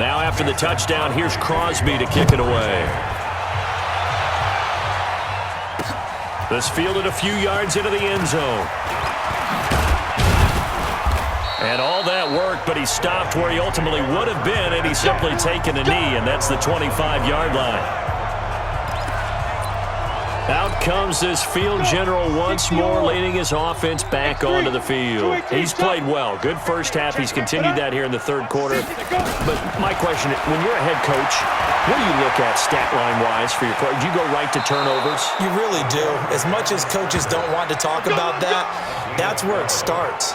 Now after the touchdown, here's Crosby to kick it away. This fielded a few yards into the end zone. And all that worked, but he stopped where he ultimately would have been, and he's simply taken a knee, and that's the 25-yard line. Out comes this field general once more, leading his offense back onto the field. He's played well. Good first half. He's continued that here in the third quarter. But my question, when you're a head coach, what do you look at stat line-wise for your quarterback? Do you go right to turnovers? You really do. As much as coaches don't want to talk about that, that's where it starts.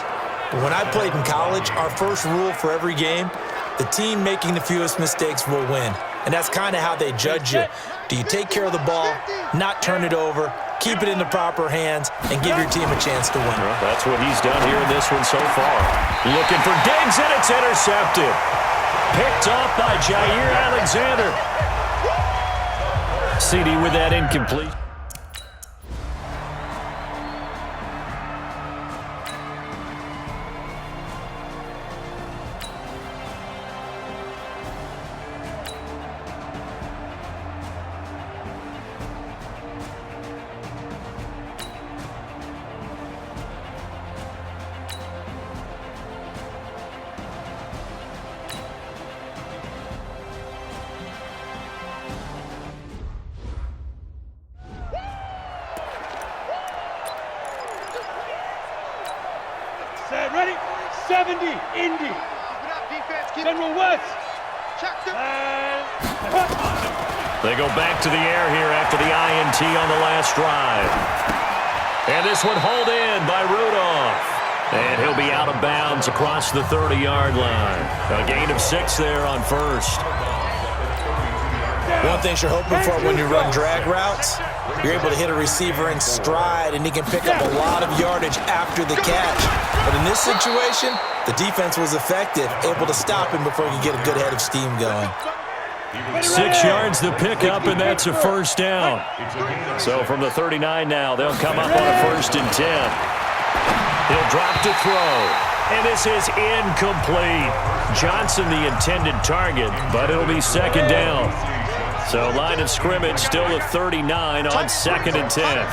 When I played in college, our first rule for every game, the team making the fewest mistakes will win. And that's kind of how they judge you. Do you take care of the ball, not turn it over, keep it in the proper hands, and give your team a chance to win? Well, that's what he's done here in this one so far. Looking for Diggs, and it's intercepted. Picked off by Jair Alexander. CD with that incomplete. Ready? 70, Indy. General West. They go back to the air here after the INT on the last drive. And this one hauled in by Rudolph. And he'll be out of bounds across the 30-yard line. A gain of 6 there on first. One thing you're hoping for when you run drag routes, you're able to hit a receiver in stride, and he can pick up a lot of yardage after the catch. But in this situation, the defense was effective, able to stop him before he could get a good head of steam going. 6 yards the pickup, and that's a first down. So from the 39 now, they'll come up on a 1st and 10. He'll drop to throw, and this is incomplete. Johnson the intended target, but it'll be 2nd down. So line of scrimmage still at 39 on 2nd and 10.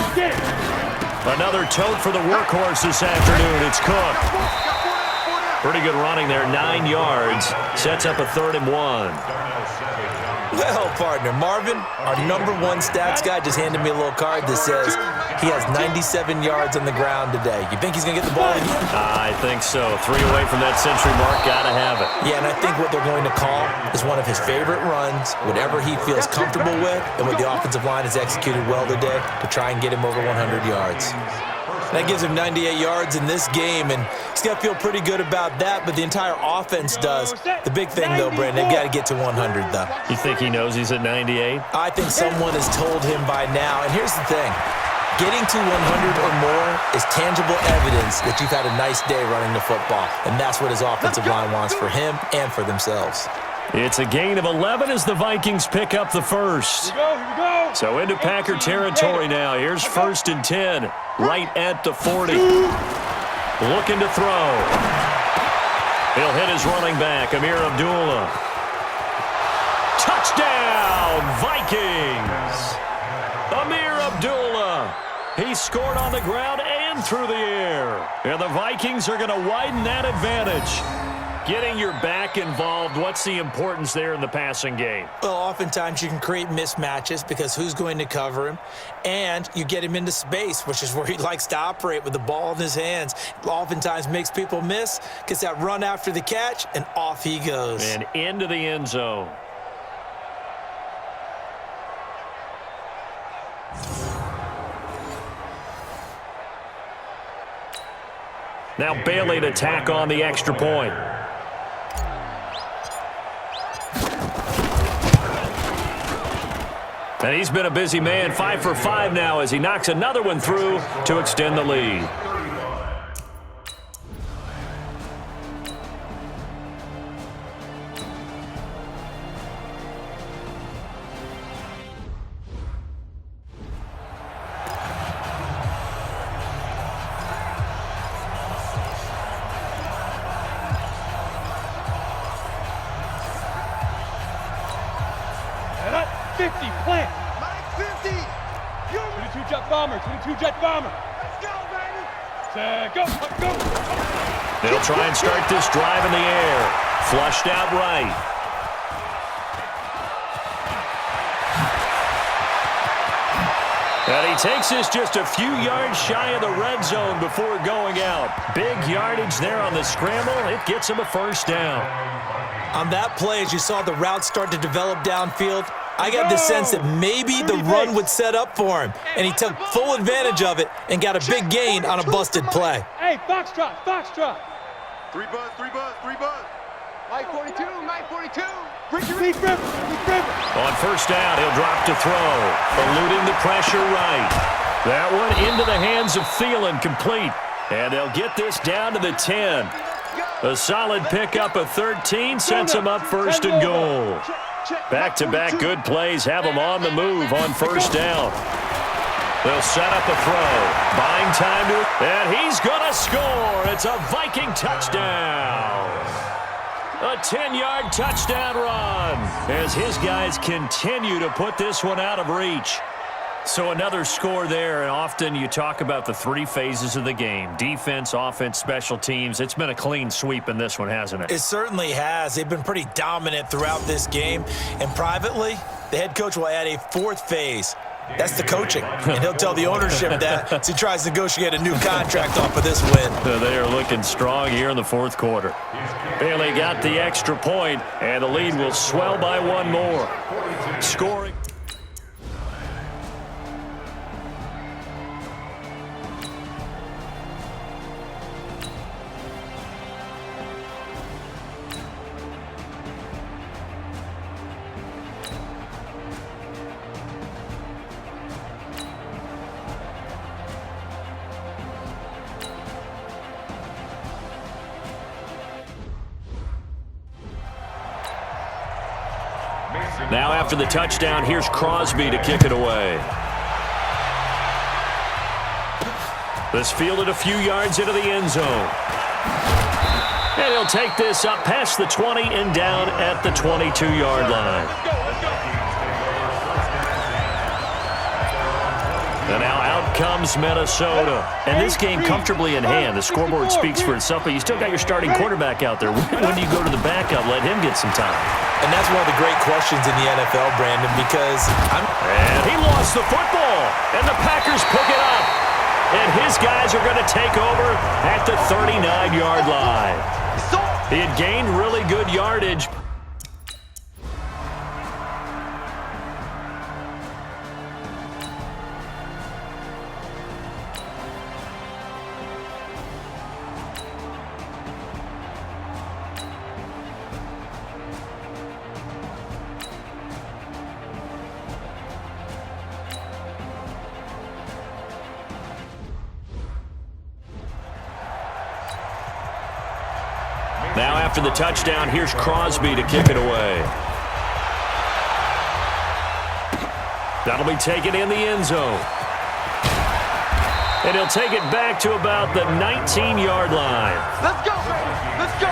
Another tote for the workhorse this afternoon. It's Cook. Pretty good running there, 9 yards. Sets up a 3rd and 1. Well, partner, Marvin, our #1 stats guy, just handed me a little card that says he has 97 yards on the ground today. You think he's going to get the ball again? I think so. 3 away from that century mark. Got to have it. Yeah, and I think what they're going to call is one of his favorite runs, whatever he feels comfortable with, and what the offensive line has executed well today to try and get him over 100 yards. That gives him 98 yards in this game, and he's got to feel pretty good about that, but the entire offense does. The big thing, though, Brandon, they've got to get to 100, though. You think he knows he's at 98? I think someone has told him by now, and here's the thing. Getting to 100 or more is tangible evidence that you've had a nice day running the football, and that's what his offensive line wants for him and for themselves. It's a gain of 11 as the Vikings pick up the first. Here we go. So into Packer territory now. Here's 1st and 10, right at the 40. Looking to throw. He'll hit his running back, Amir Abdullah. Touchdown, Vikings! Amir Abdullah. He scored on the ground and through the air. And the Vikings are going to widen that advantage. Getting your back involved, what's the importance there in the passing game? Well, oftentimes you can create mismatches because who's going to cover him, and you get him into space, which is where he likes to operate with the ball in his hands. Oftentimes makes people miss, gets that run after the catch, and off he goes. And into the end zone. Now Bailey to tack on the extra point. And he's been a busy man, 5 for 5 now as he knocks another one through to extend the lead. 50, plant. Mike 50. 22 jet bomber, 22 jet bomber. Let's go, baby. Set, go, go. They'll try and start this drive in the air. Flushed out right. And he takes this just a few yards shy of the red zone before going out. Big yardage there on the scramble. It gets him a first down. On that play, as you saw the route start to develop downfield, I got the sense that maybe the run would set up for him, and he took full advantage of it and got a big gain on a busted play. Hey, foxtrot, foxtrot. 3 buzz, 3 buzz, 3 buzz. Mike 42, Mike 42. Reach river. On first down, he'll drop to throw, eluding the pressure right. That one into the hands of Thielen, complete. And they'll get this down to the 10. A solid pickup of 13 sets him up first and goal. Back-to-back good plays have him on the move on first down. They'll set up a throw. Buying time to... And he's going to score. It's a Viking touchdown. A 10-yard touchdown run as his guys continue to put this one out of reach. So another score there, and often you talk about the 3 phases of the game. Defense, offense, special teams. It's been a clean sweep in this one, hasn't it? It certainly has. They've been pretty dominant throughout this game. And privately, the head coach will add a 4th phase. That's the coaching. And he'll tell the ownership that as he tries to negotiate a new contract off of this win. They are looking strong here in the 4th quarter. Bailey got the extra point, and the lead will swell by 1 more. Scoring. Now after the touchdown, here's Crosby to kick it away. This fielded a few yards into the end zone. And he'll take this up past the 20 and down at the 22-yard line. And now out comes Minnesota. And this game comfortably in hand. The scoreboard speaks for itself, but you still got your starting quarterback out there. When do you go to the backup, let him get some time? And that's one of the great questions in the NFL, Brandon, because And he lost the football, and the Packers pick it up. And his guys are going to take over at the 39-yard line. He had gained really good yardage. Now after the touchdown, here's Crosby to kick it away. That'll be taken in the end zone. And he'll take it back to about the 19-yard line. Let's go, baby. Let's go.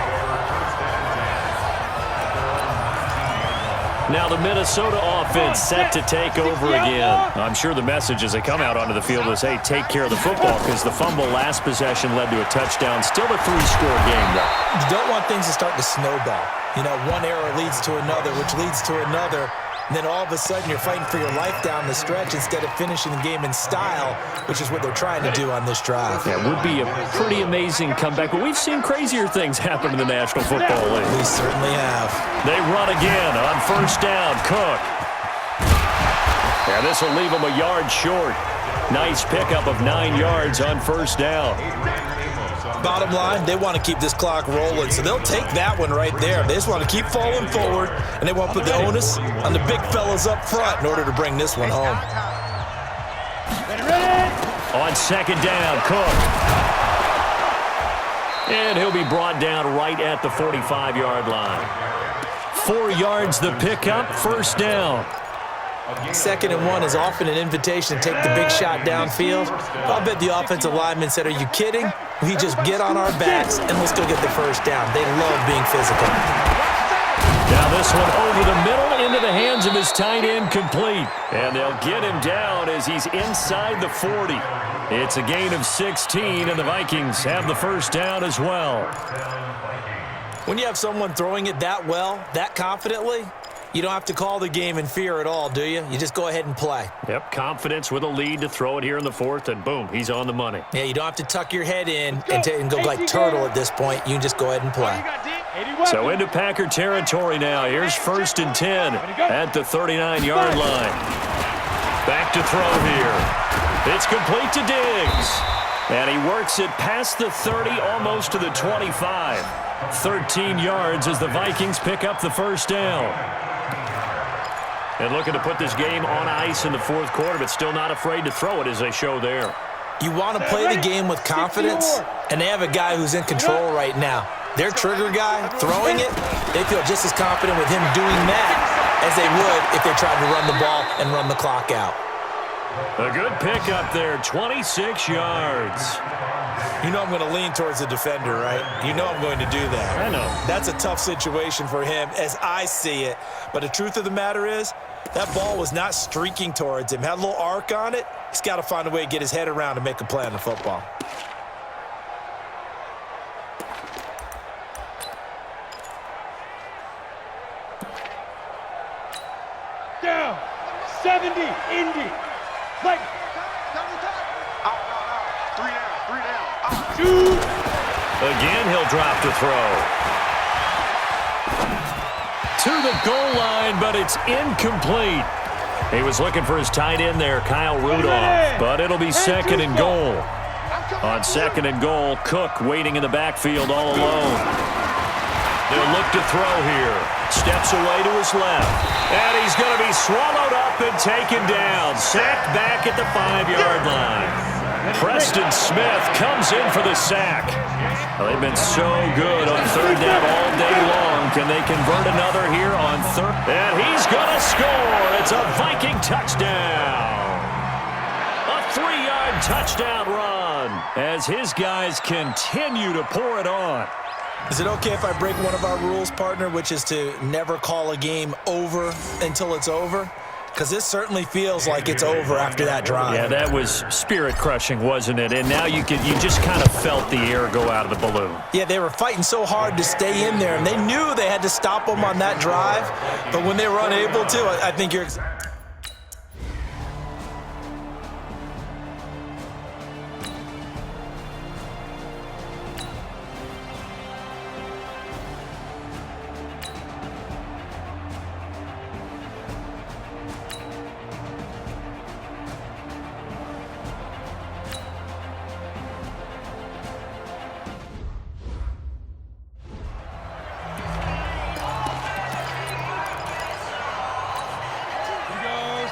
Now the Minnesota offense set to take over again. I'm sure the message as they come out onto the field was, hey, take care of the football, because the fumble last possession led to a touchdown. Still a 3-score game, though. you don't want things to start to snowball. You know, one error leads to another, which leads to another. And then all of a sudden you're fighting for your life down the stretch instead of finishing the game in style, which is what they're trying to do on this drive. Yeah, it would be a pretty amazing comeback, but we've seen crazier things happen in the National Football League. We certainly have. They run again on first down. Cook. Yeah, this will leave them a yard short. Nice pickup of 9 yards on first down. Bottom line, they want to keep this clock rolling, so they'll take that one right there. They just want to keep falling forward, and they want to put the onus on the big fellas up front in order to bring this one home. On second down, Cook. And he'll be brought down right at the 45-yard line. 4 yards the pickup, first down. 2nd and 1 is often an invitation to take the big shot downfield. I'll bet the offensive lineman said, are you kidding? We just get on our backs and let's go get the first down. They love being physical. Now this one over the middle ball into the hands of his tight end, complete. And they'll get him down as he's inside the 40. It's a gain of 16, and the Vikings have the first down as well. When you have someone throwing it that well, that confidently, you don't have to call the game in fear at all, do you? You just go ahead and play. Yep, confidence with a lead to throw it here in the fourth, and boom, he's on the money. Yeah, you don't have to tuck your head in and go like turtle at this point. You can just go ahead and play. So into Packer territory now. Here's 1st and 10 at the 39-yard line. Back to throw here. It's complete to Diggs. And he works it past the 30, almost to the 25. 13 yards as the Vikings pick up the first down. And looking to put this game on ice in the fourth quarter, but still not afraid to throw it as they show there. You want to play the game with confidence, and they have a guy who's in control right now. Their trigger guy throwing it, they feel just as confident with him doing that as they would if they tried to run the ball and run the clock out. A good pickup there, 26 yards. You know I'm going to lean towards the defender, right? You know I'm going to do that. I know. That's a tough situation for him as I see it. But the truth of the matter is, that ball was not streaking towards him. Had a little arc on it. He's got to find a way to get his head around and make a play on the football. Down. 70. Indy. Like. Three down. Shoot. Again, he'll drop to throw. To the goal line, but it's incomplete. He was looking for his tight end there, Kyle Rudolph, but it'll be 2nd and goal. On 2nd and goal, Cook waiting in the backfield all alone. They'll look to throw here. Steps away to his left. And he's going to be swallowed up and taken down. Sacked back at the 5-yard line. Preston Smith comes in for the sack. Well, they've been so good on 3rd down all day long. Can they convert another here on 3rd? And he's going to score. It's a Viking touchdown. A 3-yard touchdown run as his guys continue to pour it on. Is it okay if I break one of our rules, partner, which is to never call a game over until it's over? Because this certainly feels like it's over after that drive. Yeah, that was spirit-crushing, wasn't it? And now you just kind of felt the air go out of the balloon. Yeah, they were fighting so hard to stay in there, and they knew they had to stop them on that drive. But when they were unable to, I think you're...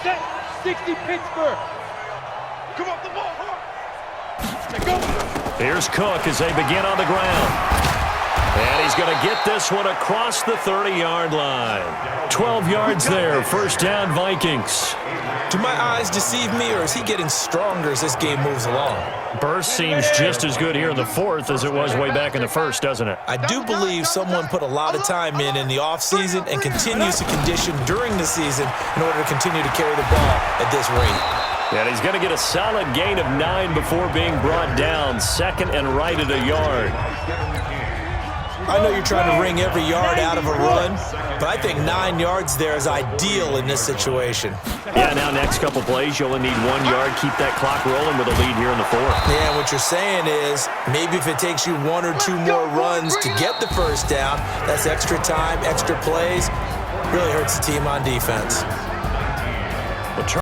Set. 60 Pittsburgh. Come up the ball. Let's go. Here's Cook as they begin on the ground. And he's going to get this one across the 30-yard line. 12 yards there. First down, Vikings. Do my eyes deceive me, or is he getting stronger as this game moves along? Burst seems just as good here in the fourth as it was way back in the first, doesn't it? I do believe someone put a lot of time in the offseason and continues to condition during the season in order to continue to carry the ball at this rate. And he's going to get a solid gain of 9 before being brought down. 2nd and right at a yard. I know you're trying to wring every yard out of a run, but I think 9 yards there is ideal in this situation. Yeah, now next couple plays, you only need 1 yard. Keep that clock rolling with a lead here in the fourth. Yeah, what you're saying is maybe if it takes you 1 or 2 more runs to get the first down, that's extra time, extra plays, really hurts the team on defense.